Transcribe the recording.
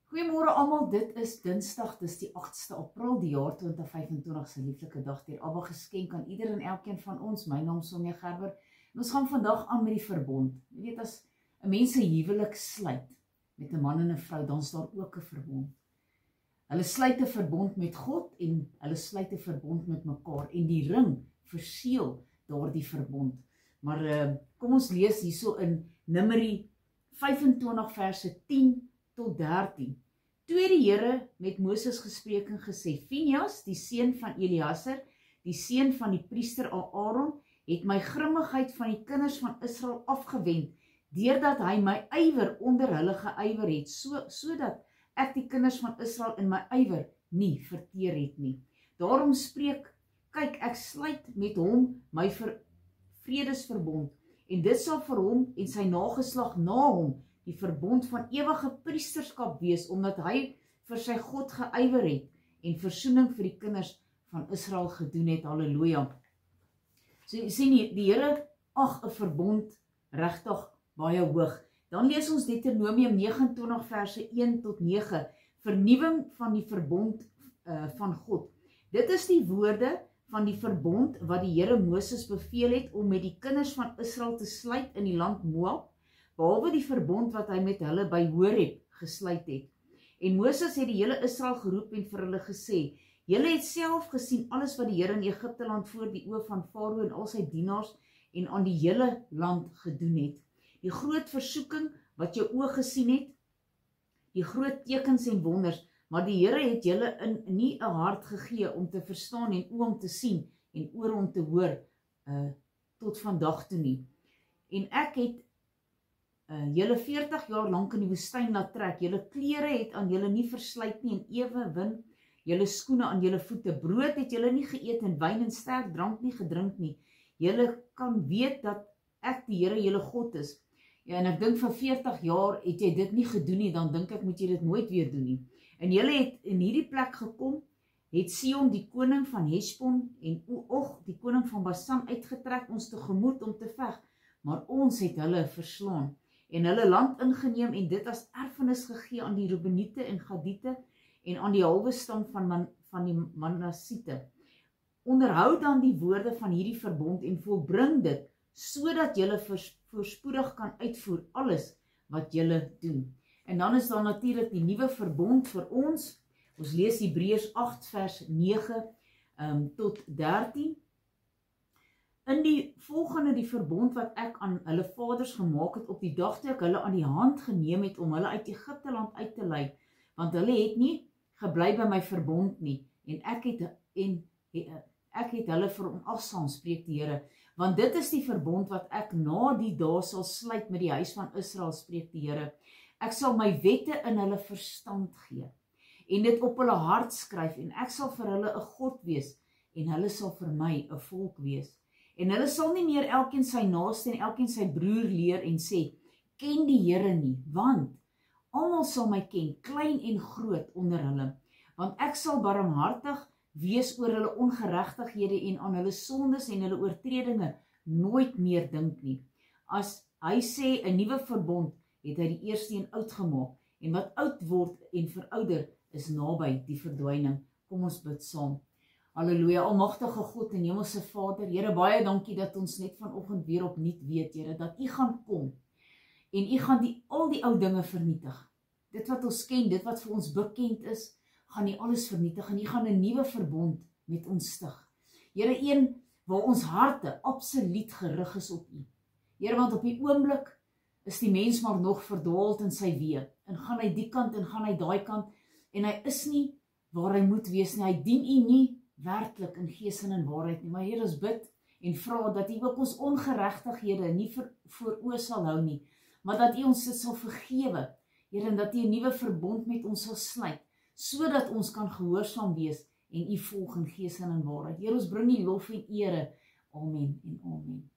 Goeiemôre almal, dit is Dinsdag, dis die 8ste April, die jaar 2025 se lieflike dag deur Abba geskenk aan ieder en elkeen van ons. My naam is Sonja Gerber. En ons gaan vandag aan met die verbond. Jy weet, as 'n mens 'n huwelik sluit met 'n man en 'n vrou, dan is daar ook 'n verbond. Hulle sluit 'n verbond met God en hulle sluit 'n verbond met mekaar en die ring verseël daardie verbond. Maar kom ons lees hierso in Numeri 25 verse 10 tot 13. Toe het die Here met Moses gespreek en gesê: Finehas, die seun van Eleazar, die seun van die priester Aaron, het my grimmigheid van die kinders van Israel afgewend, deurdat hy my ywer onder hulle geywer het, sodat ek die kinders van Israel in my ywer nie verteer het nie. Daarom spreek, kyk, ek sluit met hom my vredesverbond, en dit sal vir hom en sy nageslag na hom die verbond van ewige priesterskap wees, omdat hy vir sy God geywer het en versoening vir die kinders van Israel gedoen het. Halleluja. So jy sien, die Here ag 'n verbond regtig baie hoog. Dan lees ons Deuteronomium 29 verse 1 tot 9, vernuwing van die verbond van God. Dit is die woorde van die verbond wat die Here Moses beveel het om met die kinders van Israel te sluit in die land Moab, behalwe die verbond wat hy met hulle by Horeb gesluit het. En Moses het die hele Israel geroep en vir hulle gesê: Julle het self gesien alles wat die Here in Egipte land voor die oë van Farao en al sy dienaars en aan die hele land gedoen het. Die groot versoeking wat jou oë gesien het, die groot tekens en wonders, maar die Here het julle nie 'n hart gegee om te verstaan en oë om te sien en oor om te hoor tot vandag toe nie. En ek het julle 40 jaar lank in die woestyn laat trek. Julle klere het aan julle nie verslyt nie en ewe win julle skoene aan julle voete. Brood het julle nie geëet en wyn en sterk drank nie gedrink nie. Julle kan weet dat ek die Here julle God is. Ja, en ek dink vir 40 jaar het jy dit nie gedoen nie, dan dink ek moet jy dit nooit weer doen nie. En julle het in hierdie plek gekom, het Sihon die koning van Heshbon en Og die koning van Basan uitgetrek ons tegemoet om te veg, maar ons het hulle verslaan en hulle land ingeneem en dit as erfenis gegee aan die Reubeniete en Gadiete en aan die halwe stam van die Manassiete. Onderhou dan die woorde van hierdie verbond en volbring dit, sodat julle voorspoedig kan uitvoer alles wat julle doen. En dan is daar natuurlik die nuwe verbond vir ons. Ons lees Hebreërs 8 vers 9 tot 13. In die volgende die verbond wat ek aan hulle vaders gemaak het op die dag toe ek hulle aan die hand geneem het om hulle uit Egipte land uit te lei, want hulle het nie gebly by my verbond nie, en ek het hulle verontagsaam, spreek die Here, want dit is die verbond wat ek na die dae sal sluit met die huis van Israel, spreek die Here. Ek sal my wette in hulle verstand gee en dit op hulle hart skryf, en ek sal vir hulle 'n God wees en hulle sal vir my 'n volk wees. En hulle sal nie meer elkeen sy naaste en elkeen sy broer leer en sê, ken die Here nie, want almal sal my ken, klein en groot onder hulle, want ek sal barmhartig wees oor hulle ongeregtighede en aan hulle sondes en hulle oortredinge nooit meer dink nie. As hy sê 'n nuwe verbond, het hy die eerste een oud gemaak, en wat oud word en verouder is naby die verdwyning. Kom ons bid saam. Halleluja, almagtige God en hemelse Vader, Here, baie dankie dat ons net vanoggend weer opnuut weet, Here, dat U gaan kom en U gaan al die ou dinge vernietig. Dit wat ons ken, dit wat vir ons bekend is, gaan U alles vernietig en U gaan 'n nuwe verbond met ons stig. Here, een waar ons harte absoluut gerig is op U. Here, want op die oomblik is die mens maar nog verdwaald in sy weë, en gaan hy die kant en gaan hy daai kant, en hy is nie waar hy moet wees nie, hy dien U nie werklik in gees en in waarheid nie. Maar Here, ons bid en vra dat U ook ons ongeregtighede nie voor oë sal hou nie, maar dat U ons dit sal vergewe, Here, en dat U 'n nuwe verbond met ons sal sluit, sodat ons kan gehoorsaam wees en U volg in gees en in waarheid. Here, ons bring U lof en ere. Amen en amen.